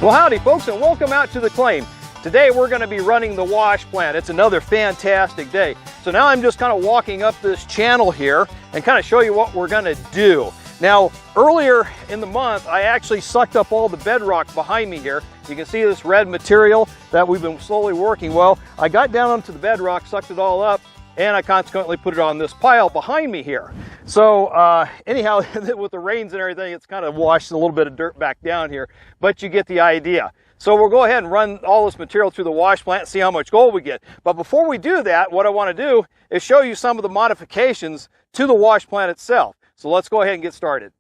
Well, howdy folks, and welcome out to the claim. Today we're going to be running the wash plant. It's another fantastic day. So now I'm just kind of walking up this channel here and kind of show you what we're going to do. Now, earlier in the month, I actually sucked up all the bedrock behind me here. You can see this red material that we've been slowly working. Well, I got down onto the bedrock, sucked it all up, and I consequently put it on this pile behind me here. So anyhow, with the rains and everything, it's kind of washed a little bit of dirt back down here, but you get the idea. So we'll go ahead and run all this material through the wash plant and see how much gold we get. But before we do that, what I want to do is show you some of the modifications to the wash plant itself. So let's go ahead and get started.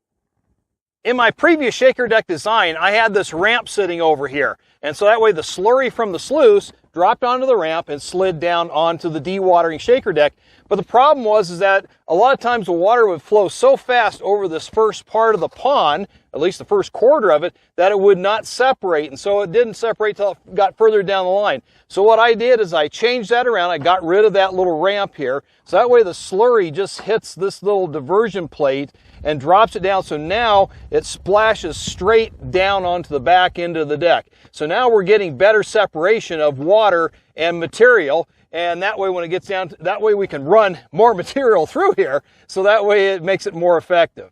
In my previous shaker deck design, I had this ramp sitting over here. And so that way the slurry from the sluice dropped onto the ramp and slid down onto the dewatering shaker deck. But the problem was that a lot of times the water would flow so fast over this first part of the pond, at least the first quarter of it, that it would not separate. And so it didn't separate till it got further down the line. So what I did is I changed that around. I got rid of that little ramp here. So that way the slurry just hits this little diversion plate and drops it down. So now it splashes straight down onto the back end of the deck. So now we're getting better separation of water and material. And that way when it gets down, that way we can run more material through here. So that way it makes it more effective.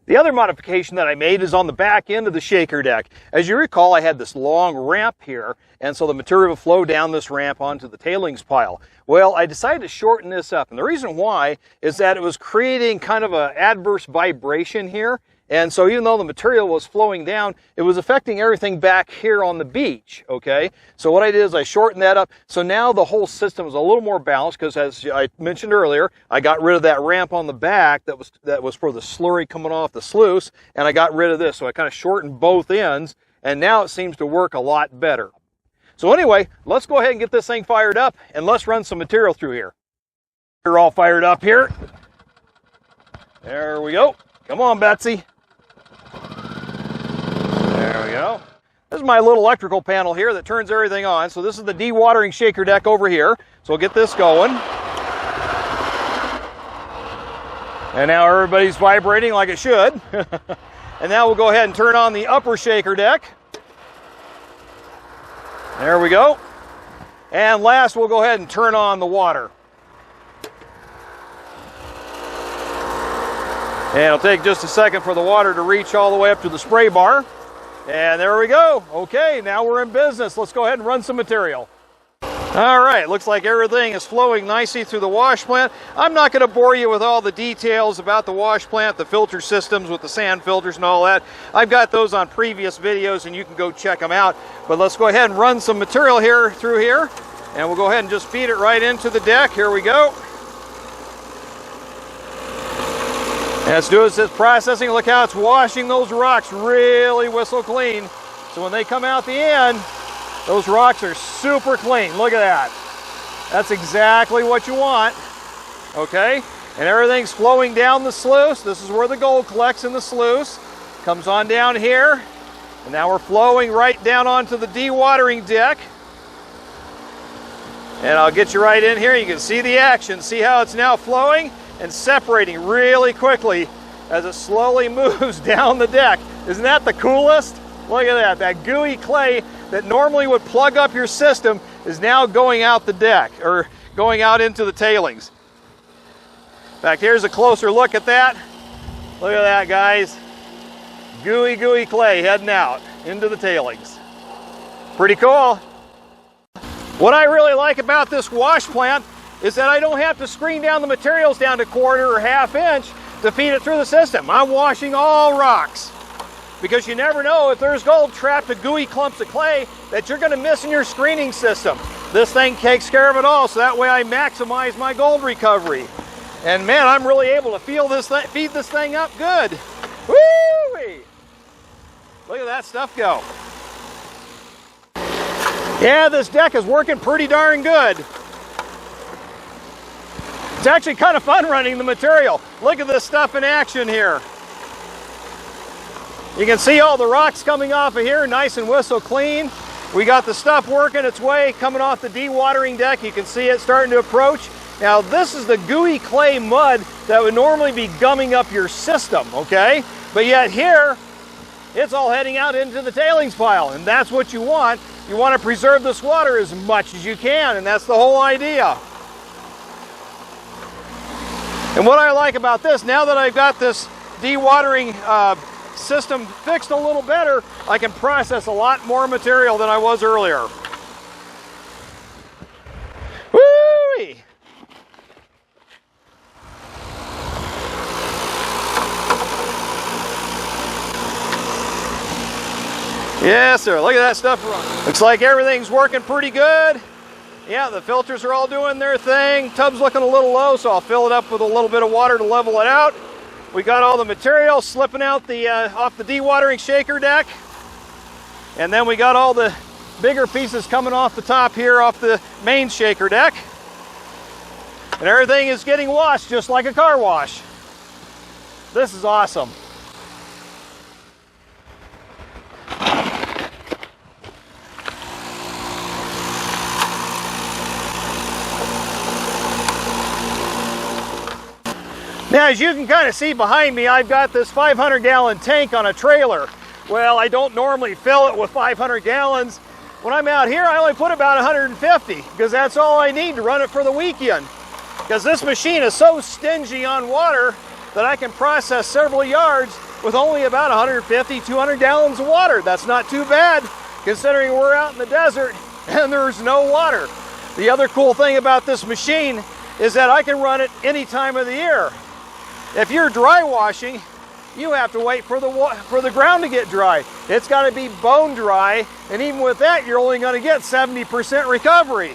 The other modification that I made is on the back end of the shaker deck. As you recall, I had this long ramp here, and so the material would flow down this ramp onto the tailings pile. Well, I decided to shorten this up, and the reason why is that it was creating kind of an adverse vibration here. And so even though the material was flowing down, it was affecting everything back here on the beach, okay? So what I did is I shortened that up. So now the whole system is a little more balanced because, as I mentioned earlier, I got rid of that ramp on the back that was for the slurry coming off the sluice, and I got rid of this. So I kind of shortened both ends, and now it seems to work a lot better. So anyway, let's go ahead and get this thing fired up, and let's run some material through here. We're all fired up here. There we go. Come on, Betsy. There we go. This is my little electrical panel here that turns everything on. So this is the dewatering shaker deck over here. So we'll get this going. And now everybody's vibrating like it should. And now we'll go ahead and turn on the upper shaker deck. There we go. And last, we'll go ahead and turn on the water. And it'll take just a second for the water to reach all the way up to the spray bar. And there we go. Okay, now we're in business. Let's go ahead and run some material. All right, looks like everything is flowing nicely through the wash plant. I'm not going to bore you with all the details about the wash plant, the filter systems with the sand filters and all that. I've got those on previous videos and you can go check them out. But let's go ahead and run some material here through here. And we'll go ahead and just feed it right into the deck. Here we go. And it's doing this processing. Look how it's washing those rocks really whistle clean. So when they come out the end, those rocks are super clean. Look at that. That's exactly what you want. Okay? And everything's flowing down the sluice. This is where the gold collects in the sluice. Comes on down here. And now we're flowing right down onto the dewatering deck. And I'll get you right in here. You can see the action. See how it's now flowing and separating really quickly as it slowly moves down the deck. Isn't that the coolest? Look at that. That gooey clay that normally would plug up your system is now going out the deck, or going out into the tailings. In fact, here's a closer look at that. Look at that, guys. Gooey clay heading out into the tailings. Pretty cool. What I really like about this wash plant is that I don't have to screen down the materials down to 1/4 or 1/2 inch to feed it through the system. I'm washing all rocks because you never know if there's gold trapped in gooey clumps of clay that you're going to miss in your screening system. This thing takes care of it all, so that way I maximize my gold recovery. And man, I'm really able to feed this thing up good. Woo-wee! Look at that stuff go. Yeah, this deck is working pretty darn good. It's actually kind of fun running the material. Look at this stuff in action here. You can see all the rocks coming off of here, nice and whistle clean. We got the stuff working its way coming off the dewatering deck. You can see it starting to approach. Now this is the gooey clay mud that would normally be gumming up your system, okay? But yet here, it's all heading out into the tailings pile, and that's what you want. You want to preserve this water as much as you can, and that's the whole idea. And what I like about this, now that I've got this dewatering system fixed a little better, I can process a lot more material than I was earlier. Woo-wee! Yes, sir. Look at that stuff running. Looks like everything's working pretty good. Yeah, the filters are all doing their thing. Tub's looking a little low, so I'll fill it up with a little bit of water to level it out. We got all the material slipping out off the dewatering shaker deck. And then we got all the bigger pieces coming off the top here off the main shaker deck. And everything is getting washed just like a car wash. This is awesome. Now, as you can kind of see behind me, I've got this 500-gallon tank on a trailer. Well, I don't normally fill it with 500 gallons. When I'm out here, I only put about 150 because that's all I need to run it for the weekend. Because this machine is so stingy on water that I can process several yards with only about 150, 200 gallons of water. That's not too bad considering we're out in the desert and there's no water. The other cool thing about this machine is that I can run it any time of the year. If you're dry washing, you have to wait for the ground to get dry. It's got to be bone dry, and even with that, you're only going to get 70% recovery.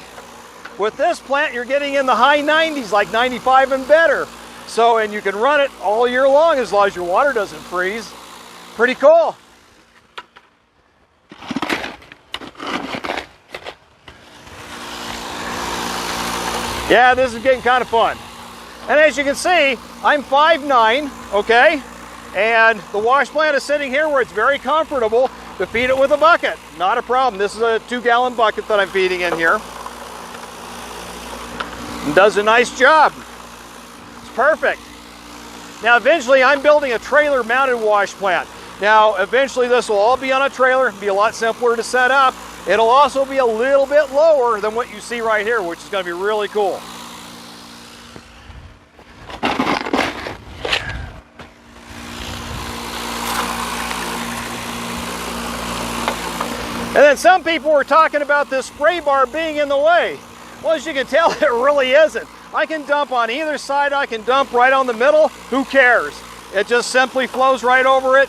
With this plant, you're getting in the high 90s, like 95 and better. So, and you can run it all year long as your water doesn't freeze. Pretty cool. Yeah, this is getting kind of fun. And as you can see, I'm 5'9", okay? And the wash plant is sitting here where it's very comfortable to feed it with a bucket. Not a problem. This is a 2-gallon bucket that I'm feeding in here. And does a nice job. It's perfect. Now eventually I'm building a trailer mounted wash plant. Now eventually this will all be on a trailer, be a lot simpler to set up. It'll also be a little bit lower than what you see right here, which is going to be really cool. And then some people were talking about this spray bar being in the way. Well, as you can tell, it really isn't. I can dump on either side, I can dump right on the middle, who cares? It just simply flows right over it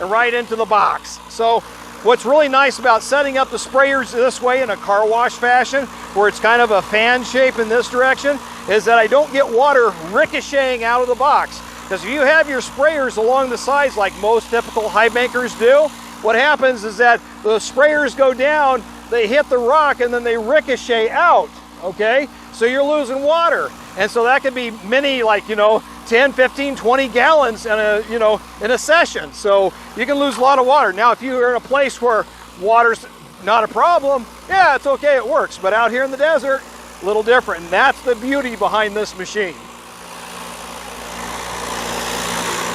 and right into the box. So what's really nice about setting up the sprayers this way in a car wash fashion, where it's kind of a fan shape in this direction, is that I don't get water ricocheting out of the box. Because if you have your sprayers along the sides like most typical high bankers do, what happens is that the sprayers go down, they hit the rock, and then they ricochet out, okay? So you're losing water. And so that could be many, like, 10, 15, 20 gallons in a session. So you can lose a lot of water. Now, if you're in a place where water's not a problem, yeah, it's okay, it works. But out here in the desert, a little different. And that's the beauty behind this machine.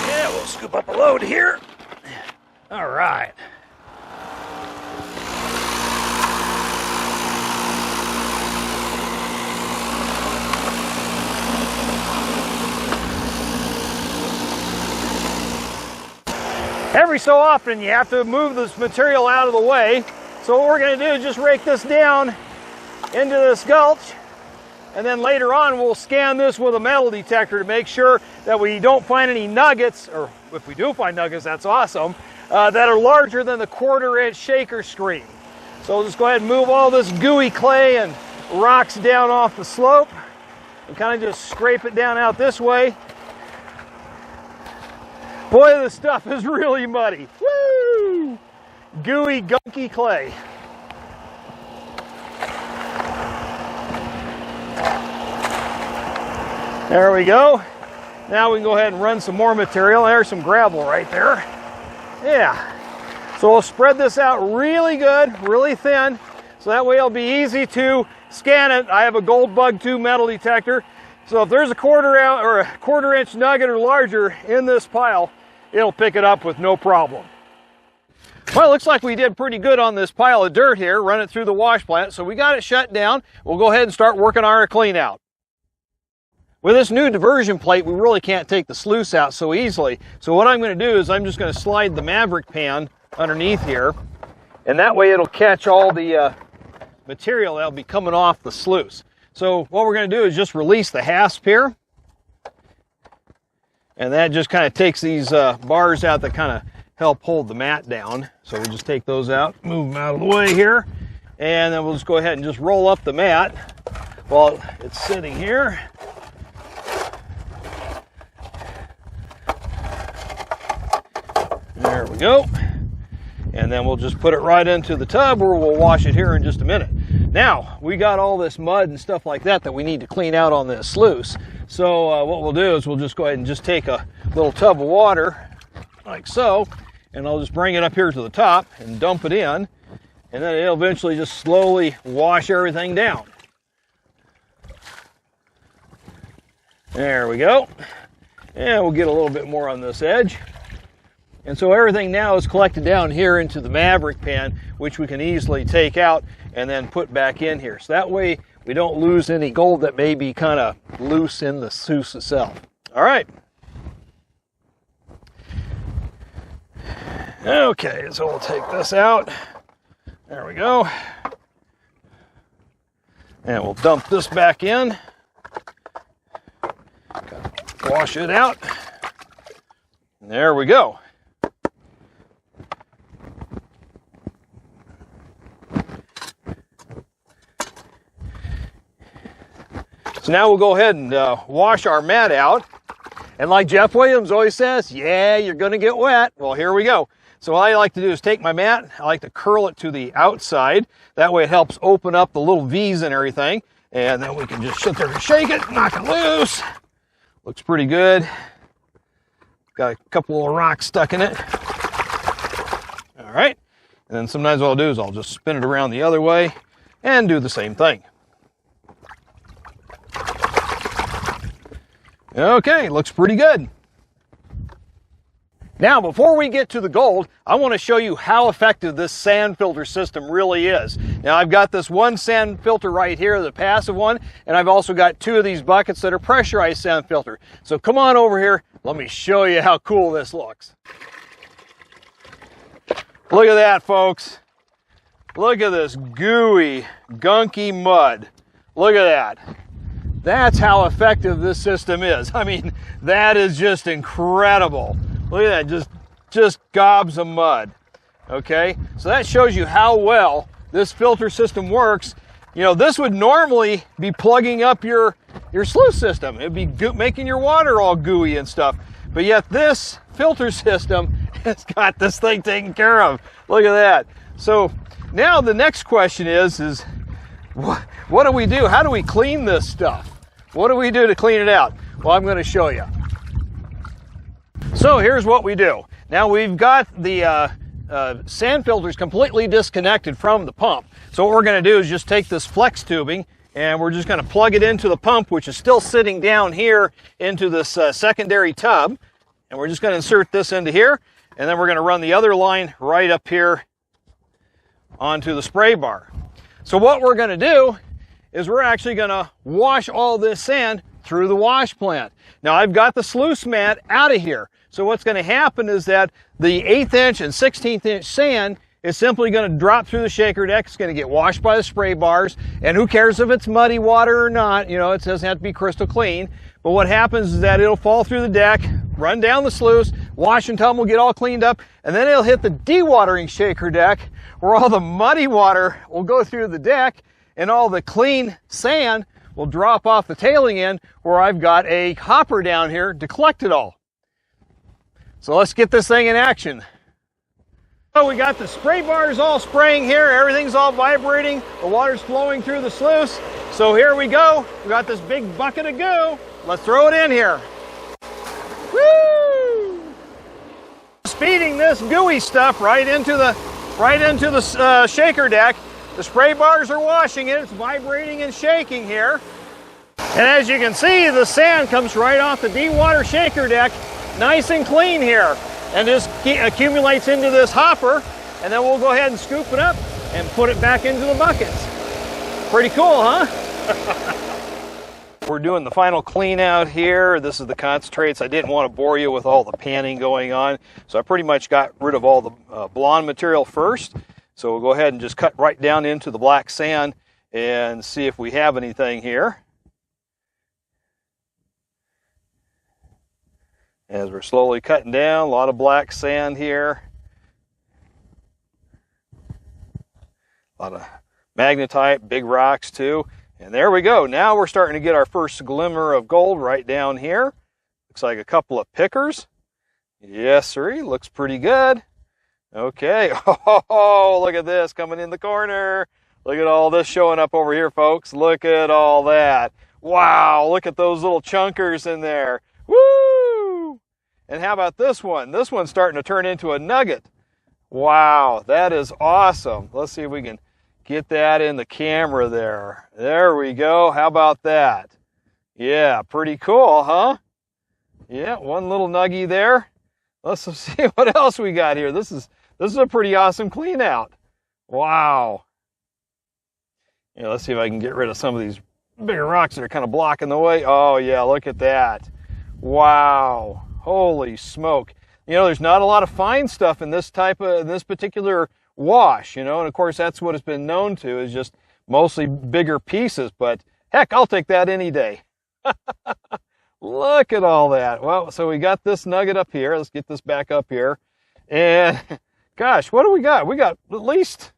Yeah, we'll scoop up a load here. All right. Every so often you have to move this material out of the way. So what we're going to do is just rake this down into this gulch, and then later on we'll scan this with a metal detector to make sure that we don't find any nuggets, or if we do find nuggets, that's awesome, that are larger than the 1/4-inch shaker screen. So we'll just go ahead and move all this gooey clay and rocks down off the slope and kind of just scrape it down out this way. Boy, this stuff is really muddy. Woo! Gooey, gunky clay. There we go. Now we can go ahead and run some more material. There's some gravel right there. Yeah. So we'll spread this out really good, really thin, so that way it'll be easy to scan it. I have a Gold Bug 2 metal detector. So if there's a 1/4-inch nugget or larger in this pile, it'll pick it up with no problem. Well, it looks like we did pretty good on this pile of dirt here, run it through the wash plant. So we got it shut down. We'll go ahead and start working on our clean out. With this new diversion plate, we really can't take the sluice out so easily. So what I'm going to do is I'm just going to slide the Maverick pan underneath here, and that way it'll catch all the material that'll be coming off the sluice. So what we're going to do is just release the hasp here, and that just kind of takes these bars out that kind of help hold the mat down. So we'll just take those out, move them out of the way here, and then we'll just go ahead and just roll up the mat while it's sitting here. There we go. And then we'll just put it right into the tub, where we'll wash it here in just a minute. Now, we got all this mud and stuff like that we need to clean out on this sluice. So what we'll do is we'll just go ahead and just take a little tub of water, like so, and I'll just bring it up here to the top and dump it in, and then it'll eventually just slowly wash everything down. There we go. And we'll get a little bit more on this edge. And so everything now is collected down here into the Maverick pan, which we can easily take out and then put back in here. So that way we don't lose any gold that may be kind of loose in the sluice itself. All right. Okay, so we'll take this out. There we go. And we'll dump this back in. Wash it out. There we go. So now we'll go ahead and wash our mat out. And like Jeff Williams always says, yeah, you're going to get wet. Well, here we go. So what I like to do is take my mat, I like to curl it to the outside. That way it helps open up the little V's and everything. And then we can just sit there and shake it, knock it loose. Looks pretty good. Got a couple of rocks stuck in it. All right. And then sometimes what I'll do is I'll just spin it around the other way and do the same thing. Okay, looks pretty good. Now, before we get to the gold, I want to show you how effective this sand filter system really is. Now, I've got this one sand filter right here, the passive one, and I've also got two of these buckets that are pressurized sand filter. So come on over here, let me show you how cool this looks. Look at that, folks. Look at this gooey, gunky mud. Look at that. That's how effective this system is. I mean, that is just incredible. Look at that, just gobs of mud. Okay, so that shows you how well this filter system works. You know, this would normally be plugging up your sluice system. It'd be making your water all gooey and stuff. But yet this filter system has got this thing taken care of. Look at that. So now the next question is what do we do? How do we clean this stuff? What do we do to clean it out? Well, I'm going to show you. So here's what we do. Now we've got the sand filters completely disconnected from the pump. So what we're going to do is just take this flex tubing and we're just going to plug it into the pump, which is still sitting down here into this secondary tub. And we're just going to insert this into here, and then we're going to run the other line right up here onto the spray bar. So what we're going to do is we're actually going to wash all this sand through the wash plant. Now I've got the sluice mat out of here. So what's going to happen is that the 1/8 inch and 1/16 inch sand is simply going to drop through the shaker deck. It's going to get washed by the spray bars. And who cares if it's muddy water or not? You know, it doesn't have to be crystal clean. But what happens is that it'll fall through the deck, run down the sluice, wash and tumble, get all cleaned up, and then it'll hit the dewatering shaker deck where all the muddy water will go through the deck and all the clean sand will drop off the tailing end where I've got a hopper down here to collect it all. So let's get this thing in action. So we got the spray bars all spraying here. Everything's all vibrating. The water's flowing through the sluice. So here we go. We got this big bucket of goo. Let's throw it in here. Woo! Speeding this gooey stuff right into the shaker deck. The spray bars are washing it. It's vibrating and shaking here. And as you can see, the sand comes right off the dewater shaker deck, nice and clean here, and just accumulates into this hopper. and then we'll go ahead and scoop it up and put it back into the buckets. Pretty cool, huh? We're doing the final clean out here. This is the concentrates. I didn't want to bore you with all the panning going on, so I pretty much got rid of all the blonde material first. So we'll go ahead and just cut right down into the black sand and see if we have anything here. As we're slowly cutting down, a lot of black sand here. A lot of magnetite, big rocks too. And there we go. Now we're starting to get our first glimmer of gold right down here. Looks like a couple of pickers. Yes, sir. Looks pretty good. Okay. Oh, look at this coming in the corner. Look at all this showing up over here, folks. Look at all that. Wow. Look at those little chunkers in there. Woo! And how about this one? This one's starting to turn into a nugget. Wow. That is awesome. Let's see if we can get that in the camera there. There we go. How about that? Yeah, pretty cool, huh? Yeah, one little nuggie there. Let's see what else we got here. This is a pretty awesome clean out. Wow. Yeah, let's see if I can get rid of some of these bigger rocks that are kind of blocking the way. Oh yeah, look at that. Wow. Holy smoke. You know, there's not a lot of fine stuff in this particular wash, you know, and of course that's what it's been known to, is just mostly bigger pieces, but heck, I'll take that any day. Look at all that. Well, so we got this nugget up here. Let's get this back up here. And gosh, what do we got? We got at least,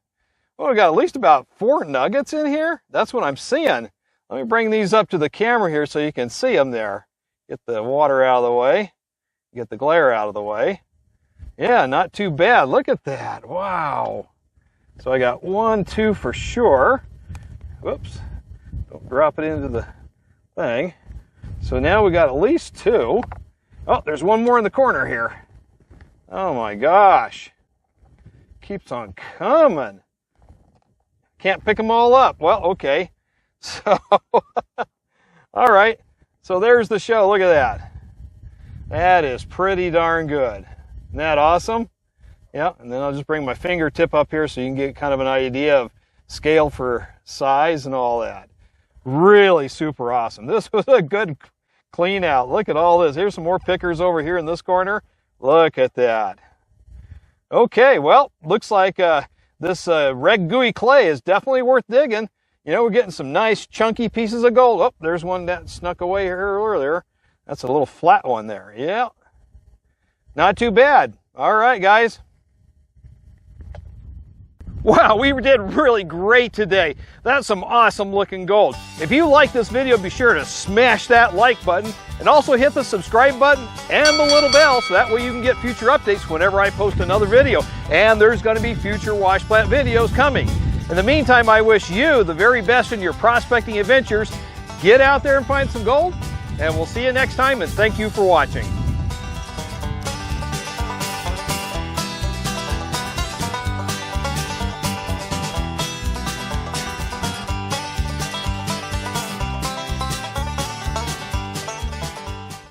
well, we got at least about 4 nuggets in here. That's what I'm seeing. Let me bring these up to the camera here so you can see them there. Get the water out of the way. Get the glare out of the way. Yeah, not too bad. Look at that. Wow. So I got 1, 2 for sure. Whoops. Don't drop it into the thing. So now we got at least 2. Oh, there's one more in the corner here. Oh my gosh. Keeps on coming. Can't pick them all up. Well, okay. So, all right. So there's the show. Look at that. That is pretty darn good. Isn't that awesome? Yeah, and then I'll just bring my fingertip up here so you can get kind of an idea of scale for size and all that. Really super awesome. This was a good clean out. Look at all this. Here's some more pickers over here in this corner. Look at that. Okay, well, looks like this red gooey clay is definitely worth digging. You know, we're getting some nice chunky pieces of gold. Oh, there's one that snuck away here earlier. That's a little flat one there. Yeah. Not too bad. All right, guys. Wow, we did really great today. That's some awesome looking gold. If you like this video, be sure to smash that like button and also hit the subscribe button and the little bell so that way you can get future updates whenever I post another video. And there's going to be future wash plant videos coming. In the meantime, I wish you the very best in your prospecting adventures. Get out there and find some gold, and we'll see you next time, and thank you for watching.